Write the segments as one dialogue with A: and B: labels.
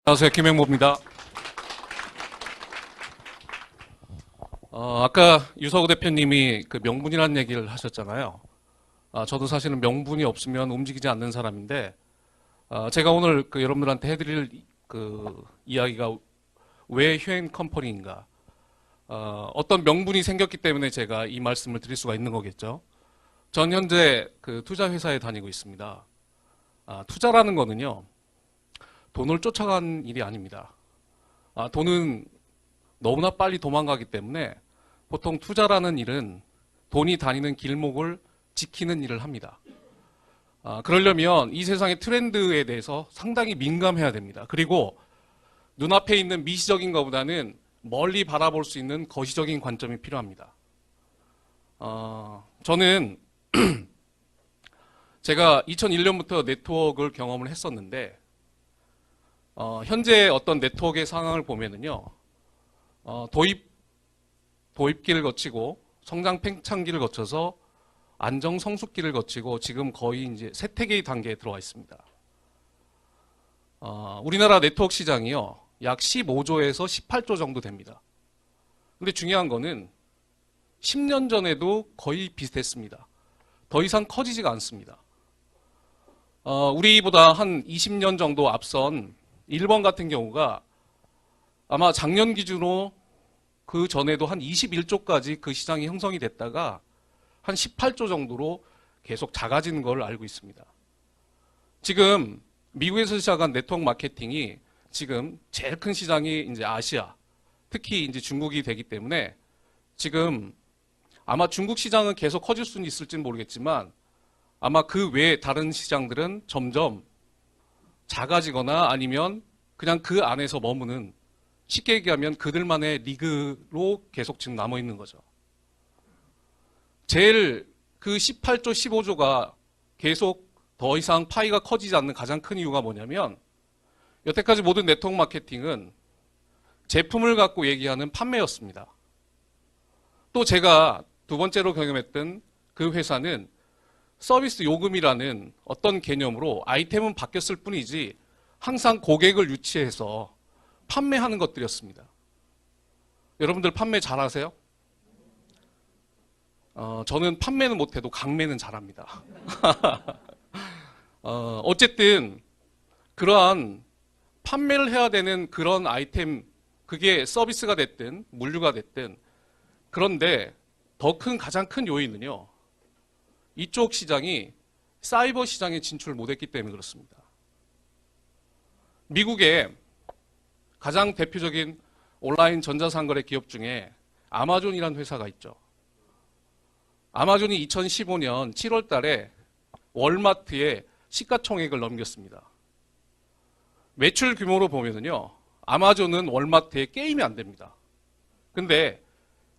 A: 안녕하세요. 김행모입니다. 아까 유서구 대표님이 그 명분이라는 얘기를 하셨잖아요. 저도 사실은 명분이 없으면 움직이지 않는 사람인데, 제가 오늘 그 여러분들한테 해드릴 그 이야기가 왜 휴행 컴퍼니인가, 어떤 명분이 생겼기 때문에 제가 이 말씀을 드릴 수가 있는 거겠죠. 전 현재 그 투자 회사에 다니고 있습니다. 투자라는 거는요, 돈을 쫓아간 일이 아닙니다. 돈은 너무나 빨리 도망가기 때문에 보통 투자라는 일은 돈이 다니는 길목을 지키는 일을 합니다. 그러려면 이 세상의 트렌드에 대해서 상당히 민감해야 됩니다. 그리고 눈앞에 있는 미시적인 것보다는 멀리 바라볼 수 있는 거시적인 관점이 필요합니다. 저는 제가 2001년부터 네트워크를 경험을 했었는데, 현재 어떤 네트워크의 상황을 보면은요, 도입기를 거치고 성장 팽창기를 거쳐서 안정 성숙기를 거치고 지금 거의 이제 쇠퇴기 단계에 들어와 있습니다. 우리나라 네트워크 시장이요, 약 15조에서 18조 정도 됩니다. 근데 중요한 거는 10년 전에도 거의 비슷했습니다. 더 이상 커지지가 않습니다. 우리보다 한 20년 정도 앞선 일본 같은 경우가 아마 작년 기준으로 그 전에도 한 21조까지 그 시장이 형성이 됐다가 한 18조 정도로 계속 작아지는 걸 알고 있습니다. 지금 미국에서 시작한 네트워크 마케팅이 지금 제일 큰 시장이 이제 아시아, 특히 이제 중국이 되기 때문에 지금 아마 중국 시장은 계속 커질 수는 있을지는 모르겠지만 아마 그 외에 다른 시장들은 점점 작아지거나 아니면 그냥 그 안에서 머무는, 쉽게 얘기하면 그들만의 리그로 계속 지금 남아 있는 거죠. 제일 그 18조, 15조가 계속 더 이상 파이가 커지지 않는 가장 큰 이유가 뭐냐면, 여태까지 모든 네트워크 마케팅은 제품을 갖고 얘기하는 판매였습니다. 또 제가 두 번째로 경험했던 그 회사는 서비스 요금이라는 어떤 개념으로 아이템은 바뀌었을 뿐이지 항상 고객을 유치해서 판매하는 것들이었습니다. 여러분들 판매 잘하세요? 저는 판매는 못해도 강매는 잘합니다. 어쨌든 그러한 판매를 해야 되는 그런 아이템, 그게 서비스가 됐든 물류가 됐든, 그런데 더 큰 가장 큰 요인은요, 이쪽 시장이 사이버 시장에 진출을 못했기 때문에 그렇습니다. 미국의 가장 대표적인 온라인 전자상거래 기업 중에 아마존이라는 회사가 있죠. 아마존이 2015년 7월 달에 월마트에 시가총액을 넘겼습년 매출 규모로 보면은요, 아마존은 월마트에 게임이 안 됩니다. 근데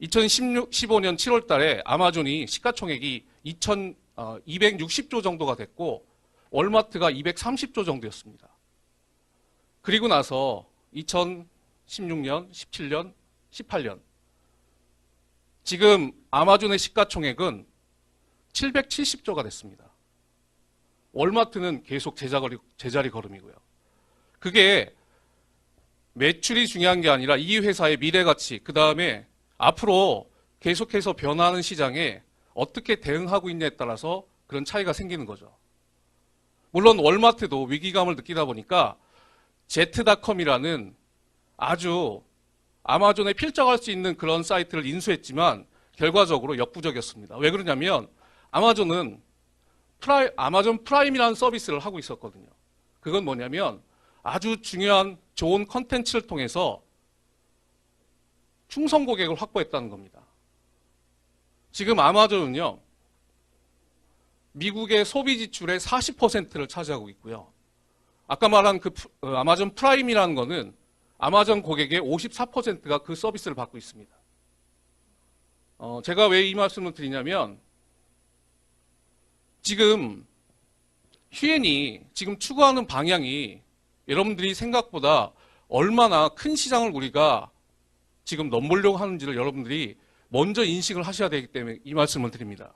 A: 2015년 7월 달에 아마존이 시가총액이 260조 정도가 됐고 월마트가 230조 정도였습니다. 그리고 나서 2016년, 17년, 18년 지금 아마존의 시가총액은 770조가 됐습니다. 월마트는 계속 제자리 걸음이고요. 그게 매출이 중요한 게 아니라 이 회사의 미래 가치, 그 다음에 앞으로 계속해서 변화하는 시장에 어떻게 대응하고 있냐에 따라서 그런 차이가 생기는 거죠. 물론 월마트도 위기감을 느끼다 보니까 제트닷컴이라는 아주 아마존에 필적할 수 있는 그런 사이트를 인수했지만 결과적으로 역부족이었습니다. 왜 그러냐면 아마존은 아마존 프라임이라는 서비스를 하고 있었거든요. 그건 뭐냐면 아주 중요한 좋은 컨텐츠를 통해서 충성 고객을 확보했다는 겁니다. 지금 아마존은요, 미국의 소비 지출의 40%를 차지하고 있고요. 아까 말한 그 아마존 프라임이라는 거는 아마존 고객의 54%가 그 서비스를 받고 있습니다. 제가 왜 이 말씀을 드리냐면 지금 휴엔이 지금 추구하는 방향이 여러분들이 생각보다 얼마나 큰 시장을 우리가 지금 넘보려고 하는지를 여러분들이 먼저 인식을 하셔야 되기 때문에 이 말씀을 드립니다.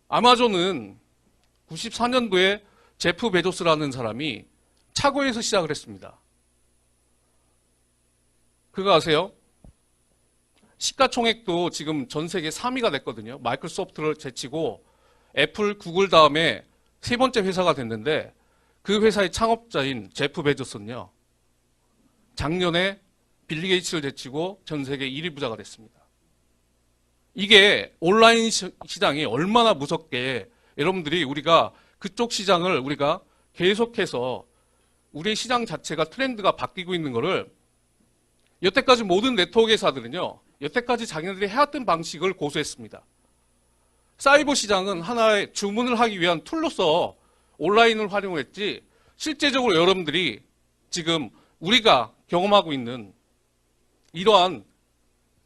A: 아마존은 94년도에 제프 베조스라는 사람이 차고에서 시작을 했습니다. 그거 아세요? 시가총액도 지금 전 세계 3위가 됐거든요. 마이크로소프트를 제치고 애플, 구글 다음에 세 번째 회사가 됐는데 그 회사의 창업자인 제프 베조스는요. 작년에 빌리 게이츠를 제치고 전 세계 1위 부자가 됐습니다. 이게 온라인 시장이 얼마나 무섭게 여러분들이 우리가 그쪽 시장을 우리가 계속해서 우리의 시장 자체가 트렌드가 바뀌고 있는 거를 여태까지 모든 네트워크 회사들은요. 여태까지 자기네들이 해왔던 방식을 고수했습니다. 사이버 시장은 하나의 주문을 하기 위한 툴로서 온라인을 활용했지 실제적으로 여러분들이 지금 우리가 경험하고 있는 이러한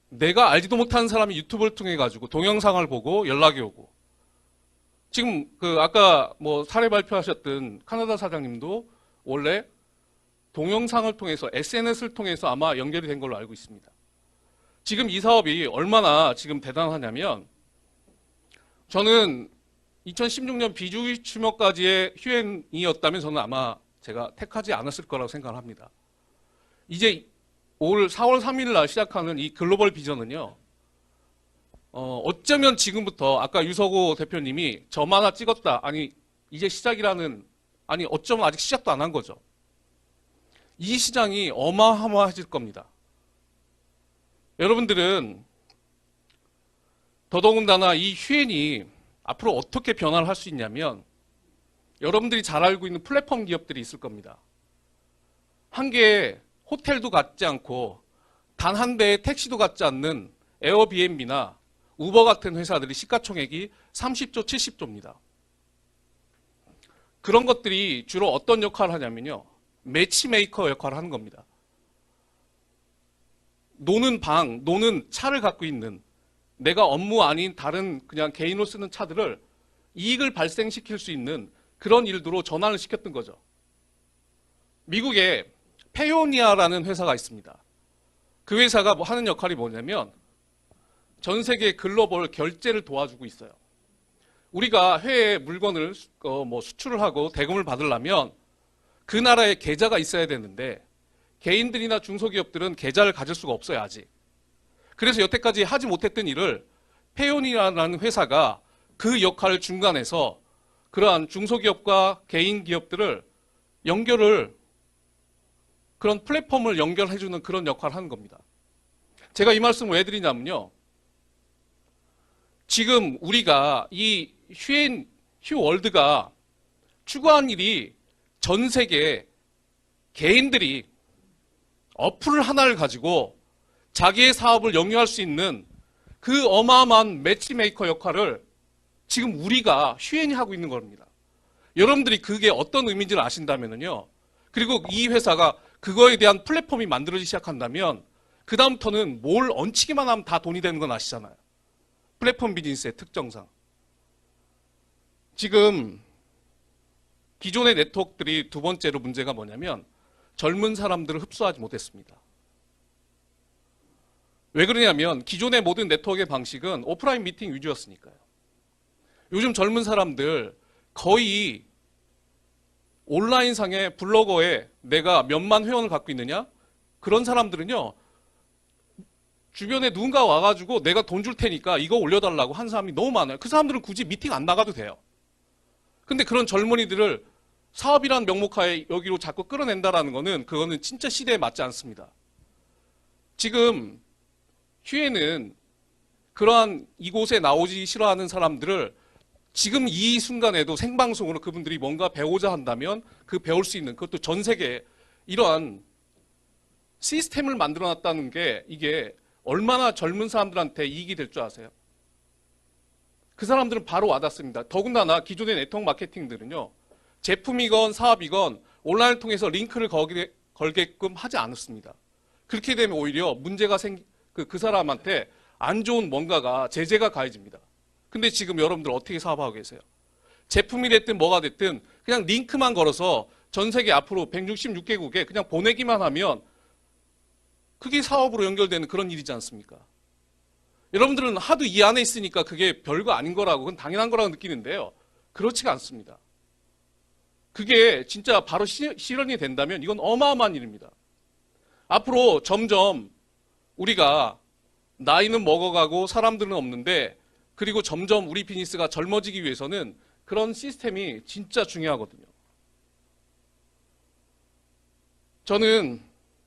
A: 내가 알지도 못하는 사람이 유튜브를 통해 가지고 동영상을 보고 연락이 오고 지금 아까 사례 발표하셨던 카나다 사장님도 원래 동영상을 통해서 SNS를 통해서 아마 연결이 된 걸로 알고 있습니다. 지금 이 사업이 얼마나 지금 대단하냐면 저는 2016년 비주류 추모까지의 휴행이었다면 저는 아마 제가 택하지 않았을 거라고 생각을 합니다. 이제 올 4월 3일 날 시작하는 이 글로벌 비전은요. 어쩌면 지금부터 아까 유서고 대표님이 점 하나 찍었다. 아니 이제 시작이라는 아니 어쩌면 아직 시작도 안 한 거죠. 이 시장이 어마어마해질 겁니다. 여러분들은 더더군다나 이 휴엔이 앞으로 어떻게 변화를 할 수 있냐면 여러분들이 잘 알고 있는 플랫폼 기업들이 있을 겁니다. 한 개의 호텔도 갖지 않고 단 한 대의 택시도 갖지 않는 에어비앤비나 우버 같은 회사들이 시가총액이 30조, 70조입니다. 그런 것들이 주로 어떤 역할을 하냐면요. 매치메이커 역할을 하는 겁니다. 노는 방, 노는 차를 갖고 있는 내가 업무 아닌 다른 그냥 개인으로 쓰는 차들을 이익을 발생시킬 수 있는 그런 일들로 전환을 시켰던 거죠. 미국에 페오니아라는 회사가 있습니다. 그 회사가 하는 역할이 뭐냐면 전 세계 글로벌 결제를 도와주고 있어요. 우리가 해외에 물건을 수출을 하고 대금을 받으려면 그 나라에 계좌가 있어야 되는데 개인들이나 중소기업들은 계좌를 가질 수가 없어요, 아직. 그래서 여태까지 하지 못했던 일을 페오니아라는 회사가 그 역할을 중간에서 그러한 중소기업과 개인 기업들을 연결을 그런 플랫폼을 연결해주는 그런 역할을 하는 겁니다. 제가 이 말씀을 왜 드리냐면요. 지금 우리가 이 휴월드가 추구한 일이 전 세계 개인들이 어플을 하나를 가지고 자기의 사업을 영위할 수 있는 그 어마어마한 매치메이커 역할을 지금 우리가 휴엔이 하고 있는 겁니다. 여러분들이 그게 어떤 의미인지를 아신다면요. 그리고 이 회사가 그거에 대한 플랫폼이 만들어지기 시작한다면 그 다음부터는 뭘 얹히기만 하면 다 돈이 되는 건 아시잖아요. 플랫폼 비즈니스의 특성상. 지금 기존의 네트워크들이 두 번째로 문제가 뭐냐면 젊은 사람들을 흡수하지 못했습니다. 왜 그러냐면 기존의 모든 네트워크의 방식은 오프라인 미팅 위주였으니까요. 요즘 젊은 사람들 거의 온라인상의 블로거에 내가 몇만 회원을 갖고 있느냐? 그런 사람들은요. 주변에 누군가 와가지고 내가 돈 줄 테니까 이거 올려달라고 한 사람이 너무 많아요. 그 사람들은 굳이 미팅 안 나가도 돼요. 근데 그런 젊은이들을 사업이라는 명목하에 여기로 자꾸 끌어낸다라는 거는 그거는 진짜 시대에 맞지 않습니다. 지금 휴에는 그러한 이곳에 나오지 싫어하는 사람들을 지금 이 순간에도 생방송으로 그분들이 뭔가 배우자 한다면 그 배울 수 있는 그것도 전 세계에 이러한 시스템을 만들어놨다는 게 이게 얼마나 젊은 사람들한테 이익이 될 줄 아세요? 그 사람들은 바로 와닿습니다. 더군다나 기존의 네트워크 마케팅들은요. 제품이건 사업이건 온라인을 통해서 링크를 걸게끔 하지 않았습니다. 그렇게 되면 오히려 문제가 그 사람한테 안 좋은 뭔가가 제재가 가해집니다. 근데 지금 여러분들 어떻게 사업하고 계세요? 제품이 됐든 뭐가 됐든 그냥 링크만 걸어서 전 세계 앞으로 166개국에 그냥 보내기만 하면 그게 사업으로 연결되는 그런 일이지 않습니까? 여러분들은 하도 이 안에 있으니까 그게 별거 아닌 거라고 그건 당연한 거라고 느끼는데요. 그렇지가 않습니다. 그게 진짜 바로 실현이 된다면 이건 어마어마한 일입니다. 앞으로 점점 우리가 나이는 먹어가고 사람들은 없는데, 그리고 점점 우리 비즈니스가 젊어지기 위해서는 그런 시스템이 진짜 중요하거든요. 저는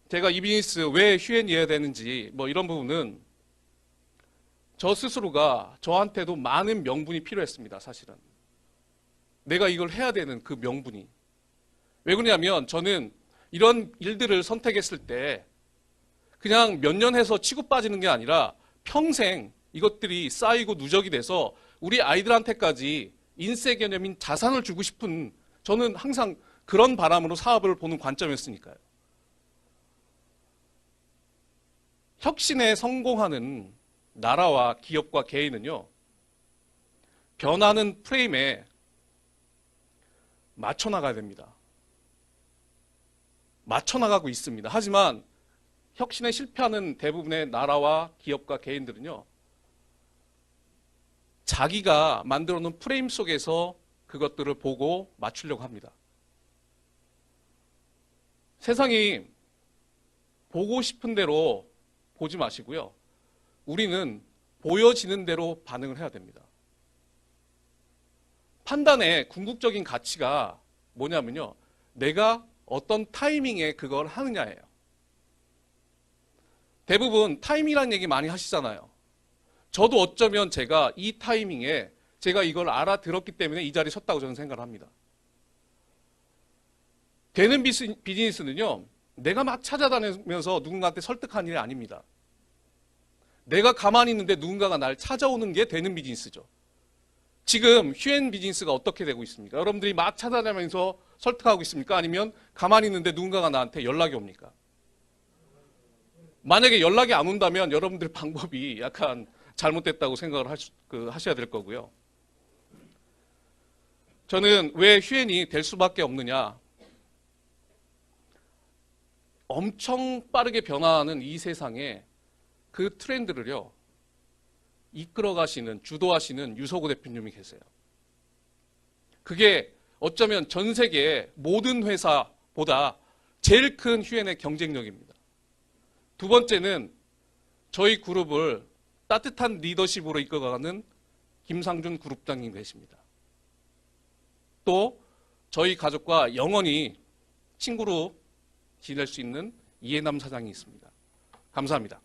A: 제가 이 비즈니스 왜 휴엔이어야 되는지 뭐 이런 부분은 저 스스로가 저한테도 많은 명분이 필요했습니다. 사실은 내가 이걸 해야 되는 그 명분이. 왜 그러냐면 저는 이런 일들을 선택했을 때 그냥 몇 년 해서 치고 빠지는 게 아니라 평생 이것들이 쌓이고 누적이 돼서 우리 아이들한테까지 인세 개념인 자산을 주고 싶은, 저는 항상 그런 바람으로 사업을 보는 관점이었으니까요. 혁신에 성공하는 나라와 기업과 개인은요, 변하는 프레임에 맞춰 나가야 됩니다. 맞춰 나가고 있습니다. 하지만 혁신에 실패하는 대부분의 나라와 기업과 개인들은요, 자기가 만들어 놓은 프레임 속에서 그것들을 보고 맞추려고 합니다. 세상이 보고 싶은 대로 보지 마시고요. 우리는 보여지는 대로 반응을 해야 됩니다. 판단의 궁극적인 가치가 뭐냐면요, 내가 어떤 타이밍에 그걸 하느냐예요. 대부분 타이밍이라는 얘기 많이 하시잖아요. 저도 어쩌면 제가 이 타이밍에 제가 이걸 알아들었기 때문에 이 자리에 섰다고 저는 생각을 합니다. 되는 비즈니스는요, 내가 막 찾아다니면서 누군가한테 설득하는 일이 아닙니다. 내가 가만히 있는데 누군가가 날 찾아오는 게 되는 비즈니스죠. 지금 휴엔 비즈니스가 어떻게 되고 있습니까? 여러분들이 막 찾아다니면서 설득하고 있습니까? 아니면 가만히 있는데 누군가가 나한테 연락이 옵니까? 만약에 연락이 안 온다면 여러분들 방법이 약간 잘못됐다고 생각을 하셔야 될 거고요. 저는 왜 휴엔이 될 수밖에 없느냐. 엄청 빠르게 변화하는 이 세상에 그 트렌드를요, 이끌어 가시는, 주도하시는 유서구 대표님이 계세요. 그게 어쩌면 전 세계의 모든 회사보다 제일 큰 휴엔의 경쟁력입니다. 두 번째는 저희 그룹을 따뜻한 리더십으로 이끌어가는 김상준 그룹장님 계십니다. 또 저희 가족과 영원히 친구로 지낼 수 있는 이해남 사장이 있습니다. 감사합니다.